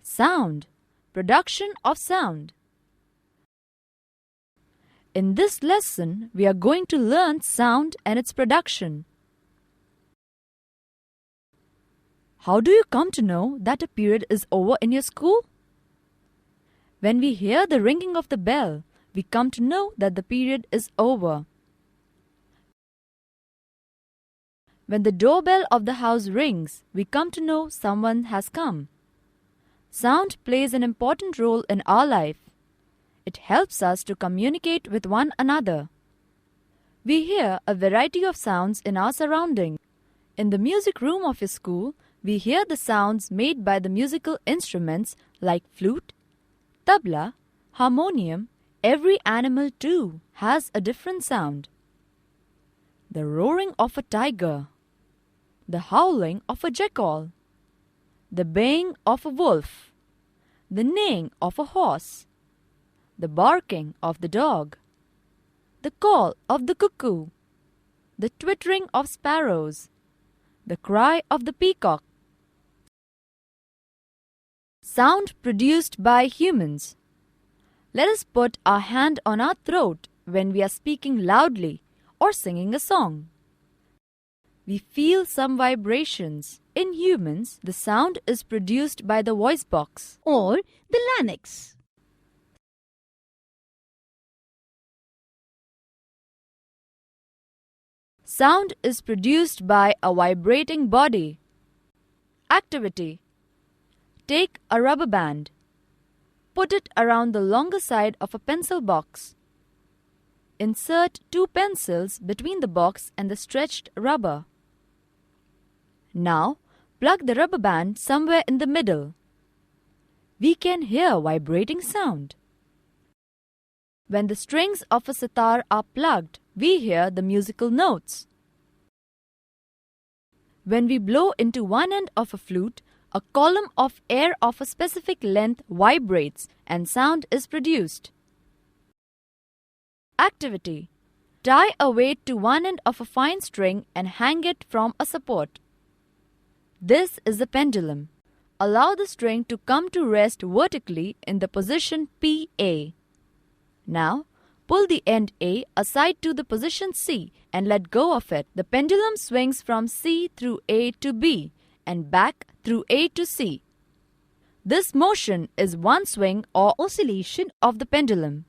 Sound. Production of sound. In this lesson, we are going to learn sound and its production. How do you come to know that a period is over in your school? When we hear the ringing of the bell, we come to know that the period is over. When the doorbell of the house rings, we come to know someone has come. Sound plays an important role in our life. It helps us to communicate with one another. We hear a variety of sounds in our surroundings. In the music room of your school, we hear the sounds made by the musical instruments like flute, tabla, harmonium. Every animal too has a different sound. The roaring of a tiger, the howling of a jackal, the baying of a wolf, the neighing of a horse, the barking of the dog, the call of the cuckoo, the twittering of sparrows, the cry of the peacock. Sound produced by humans. Let us put our hand on our throat when we are speaking loudly or singing a song. We feel some vibrations. In humans, the sound is produced by the voice box or the larynx. Sound is produced by a vibrating body. Activity. Take a rubber band. Put it around the longer side of a pencil box. Insert 2 pencils between the box and the stretched rubber. Now, plug the rubber band somewhere in the middle. We can hear vibrating sound. When the strings of a sitar are plugged, we hear the musical notes. When we blow into one end of a flute, a column of air of a specific length vibrates and sound is produced. Activity. Tie a weight to one end of a fine string and hang it from a support. This is the pendulum. Allow the string to come to rest vertically in the position PA. Now, pull the end A aside to the position C and let go of it. The pendulum swings from C through A to B and back through A to C. This motion is one swing or oscillation of the pendulum.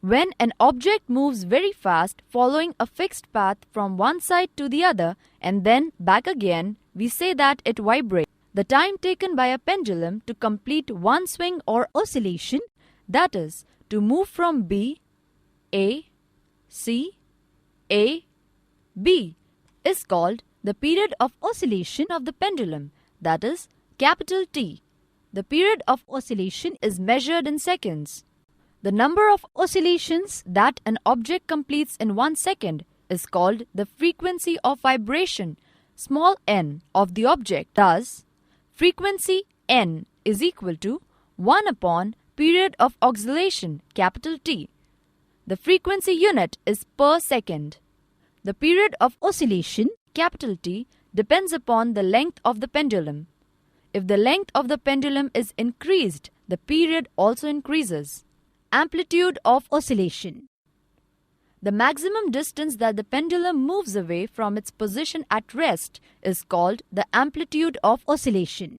When an object moves very fast following a fixed path from one side to the other and then back again, we say that it vibrates. The time taken by a pendulum to complete one swing or oscillation, that is, to move from B, A, C, A, B, is called the period of oscillation of the pendulum, that is, capital T. The period of oscillation is measured in seconds. The number of oscillations that an object completes in 1 second is called the frequency of vibration, small n, of the object. Thus, frequency n is equal to 1 upon period of oscillation, capital T. The frequency unit is per second. The period of oscillation, capital T, depends upon the length of the pendulum. If the length of the pendulum is increased, the period also increases. Amplitude of oscillation. The maximum distance that the pendulum moves away from its position at rest is called the amplitude of oscillation.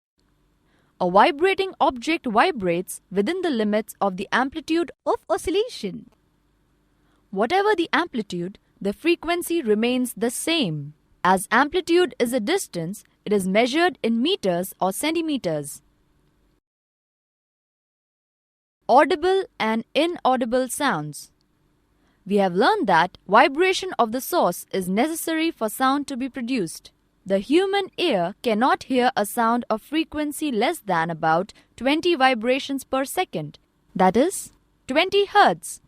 A vibrating object vibrates within the limits of the amplitude of oscillation. Whatever the amplitude, the frequency remains the same. As amplitude is a distance, it is measured in meters or centimeters. Audible and inaudible sounds. We have learned that vibration of the source is necessary for sound to be produced. The human ear cannot hear a sound of frequency less than about 20 vibrations per second, that is, 20 Hz.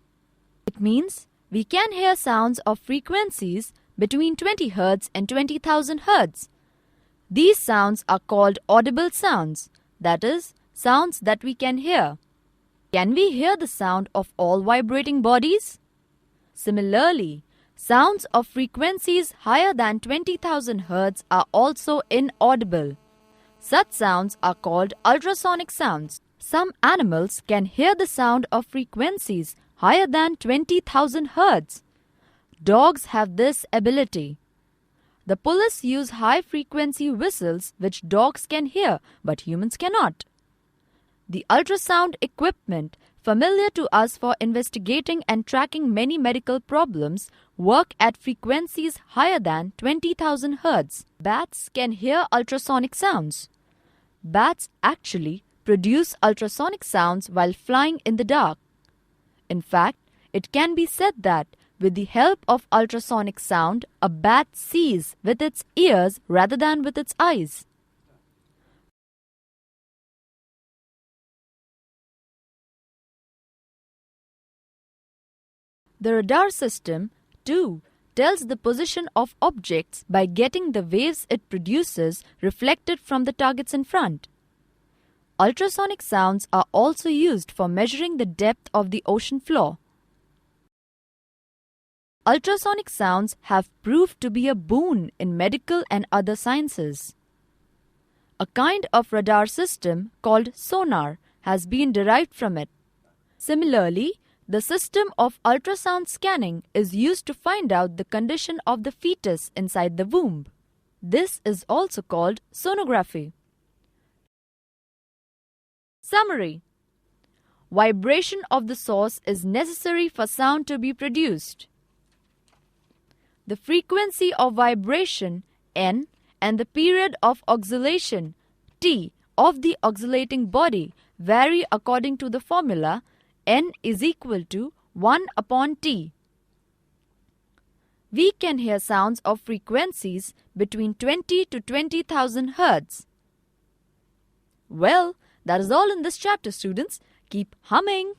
It means we can hear sounds of frequencies between 20 Hz and 20,000 Hz. These sounds are called audible sounds, that is, sounds that we can hear. Can we hear the sound of all vibrating bodies? Similarly, sounds of frequencies higher than 20,000 Hz are also inaudible. Such sounds are called ultrasonic sounds. Some animals can hear the sound of frequencies higher than 20,000 Hz. Dogs have this ability. The police use high-frequency whistles which dogs can hear but humans cannot. The ultrasound equipment, familiar to us for investigating and tracking many medical problems, work at frequencies higher than 20,000 Hz. Bats can hear ultrasonic sounds. Bats actually produce ultrasonic sounds while flying in the dark. In fact, it can be said that with the help of ultrasonic sound, a bat sees with its ears rather than with its eyes. The radar system, too, tells the position of objects by getting the waves it produces reflected from the targets in front. Ultrasonic sounds are also used for measuring the depth of the ocean floor. Ultrasonic sounds have proved to be a boon in medical and other sciences. A kind of radar system called sonar has been derived from it. Similarly, the system of ultrasound scanning is used to find out the condition of the fetus inside the womb. This is also called sonography. Summary: vibration of the source is necessary for sound to be produced. The frequency of vibration, N, and the period of oscillation, T, of the oscillating body vary according to the formula N is equal to 1 upon T. We can hear sounds of frequencies between 20 to 20,000 Hz. Well, that is all in this chapter, students. Keep humming.